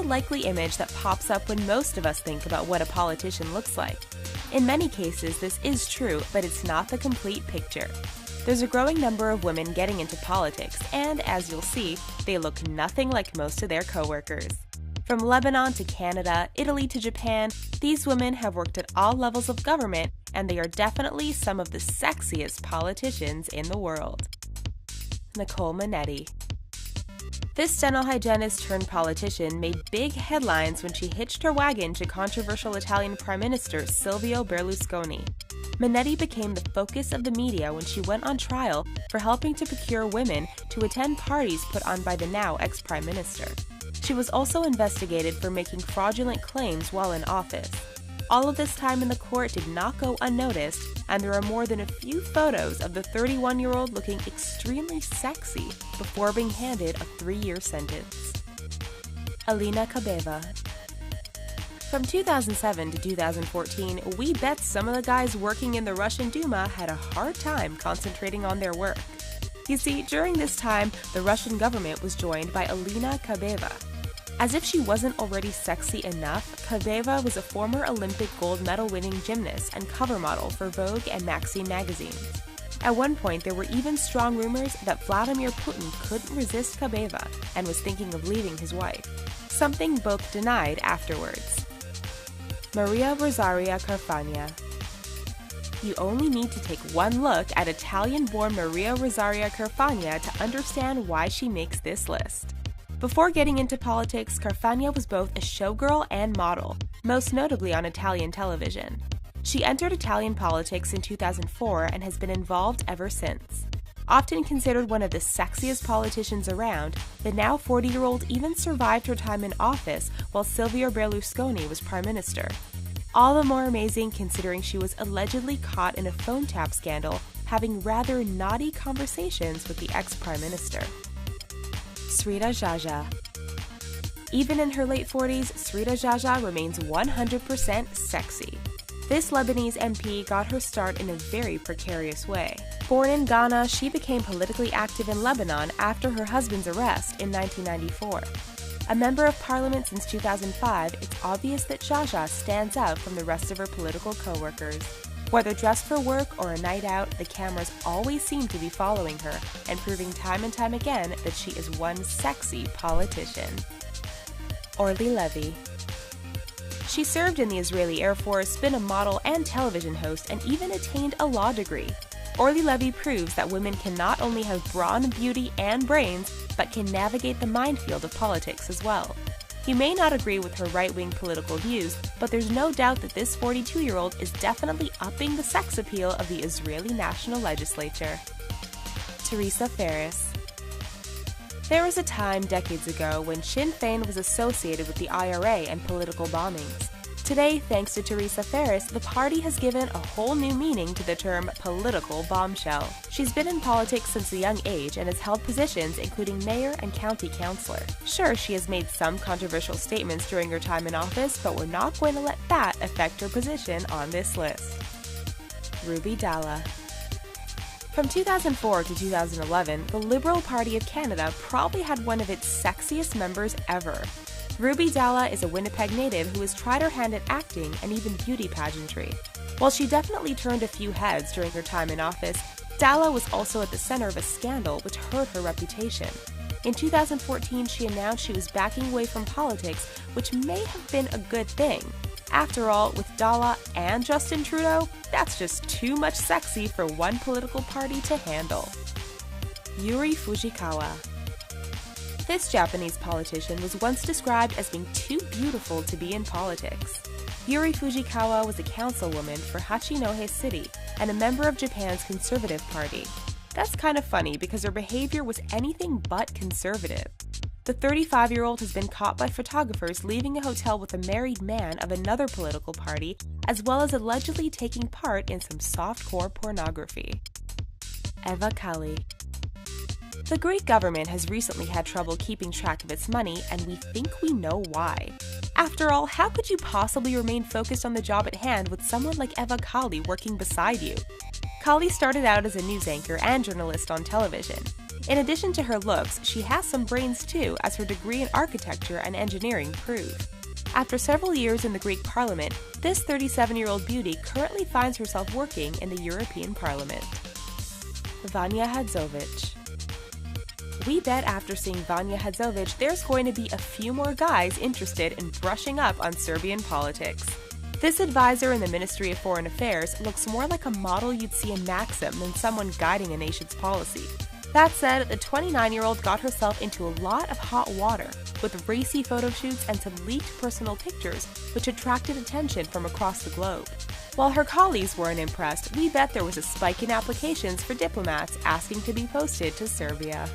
a likely image that pops up when most of us think about what a politician looks like. In many cases, this is true, but it's not the complete picture. There's a growing number of women getting into politics, and as you'll see, they look nothing like most of their coworkers. From Lebanon to Canada, Italy to Japan, these women have worked at all levels of government, and they are definitely some of the sexiest politicians in the world. Nicole Manetti. This dental hygienist turned politician made big headlines when she hitched her wagon to controversial Italian Prime Minister Silvio Berlusconi. Manetti became the focus of the media when she went on trial for helping to procure women to attend parties put on by the now ex-Prime Minister. She was also investigated for making fraudulent claims while in office. All of this time in the court did not go unnoticed, and there are more than a few photos of the 31-year-old looking extremely sexy before being handed a 3-year sentence. Alina Kabeva. From 2007 to 2014, we bet some of the guys working in the Russian Duma had a hard time concentrating on their work. You see, during this time, the Russian government was joined by Alina Kabeva. As if she wasn't already sexy enough, Kabeva was a former Olympic gold medal-winning gymnast and cover model for Vogue and Maxim magazines. At one point, there were even strong rumors that Vladimir Putin couldn't resist Kabeva and was thinking of leaving his wife, something both denied afterwards. Maria Rosaria Carfagna. You only need to take one look at Italian-born Maria Rosaria Carfagna to understand why she makes this list. Before getting into politics, Carfagna was both a showgirl and model, most notably on Italian television. She entered Italian politics in 2004 and has been involved ever since. Often considered one of the sexiest politicians around, the now 40-year-old even survived her time in office while Silvio Berlusconi was Prime Minister. All the more amazing considering she was allegedly caught in a phone tap scandal, having rather naughty conversations with the ex-Prime Minister. Srita Jaja. Even in her late 40s, Srita Jaja remains 100% sexy. This Lebanese MP got her start in a very precarious way. Born in Ghana, she became politically active in Lebanon after her husband's arrest in 1994. A member of parliament since 2005, it's obvious that Jaja stands out from the rest of her political co-workers. Whether dressed for work or a night out, the cameras always seem to be following her and proving time and time again that she is one sexy politician. Orly Levy. She served in the Israeli Air Force, been a model and television host, and even attained a law degree. Orly Levy proves that women can not only have brawn, beauty, and brains, but can navigate the minefield of politics as well. You may not agree with her right-wing political views, but there's no doubt that this 42-year-old is definitely upping the sex appeal of the Israeli National Legislature. Teresa Ferris. There was a time decades ago when Sinn Féin was associated with the IRA and political bombings. Today, thanks to Teresa Ferris, the party has given a whole new meaning to the term political bombshell. She's been in politics since a young age and has held positions including mayor and county councillor. Sure, she has made some controversial statements during her time in office, but we're not going to let that affect her position on this list. Ruby Dalla. From 2004 to 2011, the Liberal Party of Canada probably had one of its sexiest members ever. Ruby Dalla is a Winnipeg native who has tried her hand at acting and even beauty pageantry. While she definitely turned a few heads during her time in office, Dalla was also at the center of a scandal which hurt her reputation. In 2014, she announced she was backing away from politics, which may have been a good thing. After all, with Dalla and Justin Trudeau, that's just too much sexy for one political party to handle. Yuri Fujikawa. This Japanese politician was once described as being too beautiful to be in politics. Yuri Fujikawa was a councilwoman for Hachinohe City and a member of Japan's Conservative Party. That's kind of funny because her behavior was anything but conservative. The 35-year-old has been caught by photographers leaving a hotel with a married man of another political party, as well as allegedly taking part in some softcore pornography. Eva Kaili. The Greek government has recently had trouble keeping track of its money, and we think we know why. After all, how could you possibly remain focused on the job at hand with someone like Eva Kaili working beside you? Kaili started out as a news anchor and journalist on television. In addition to her looks, she has some brains too, as her degree in architecture and engineering prove. After several years in the Greek Parliament, this 37-year-old beauty currently finds herself working in the European Parliament. Vanja Hadzovic. We bet after seeing Vanja Hadzovic there's going to be a few more guys interested in brushing up on Serbian politics. This advisor in the Ministry of Foreign Affairs looks more like a model you'd see in Maxim than someone guiding a nation's policy. That said, the 29-year-old got herself into a lot of hot water, with racy photo shoots and some leaked personal pictures, which attracted attention from across the globe. While her colleagues weren't impressed, we bet there was a spike in applications for diplomats asking to be posted to Serbia.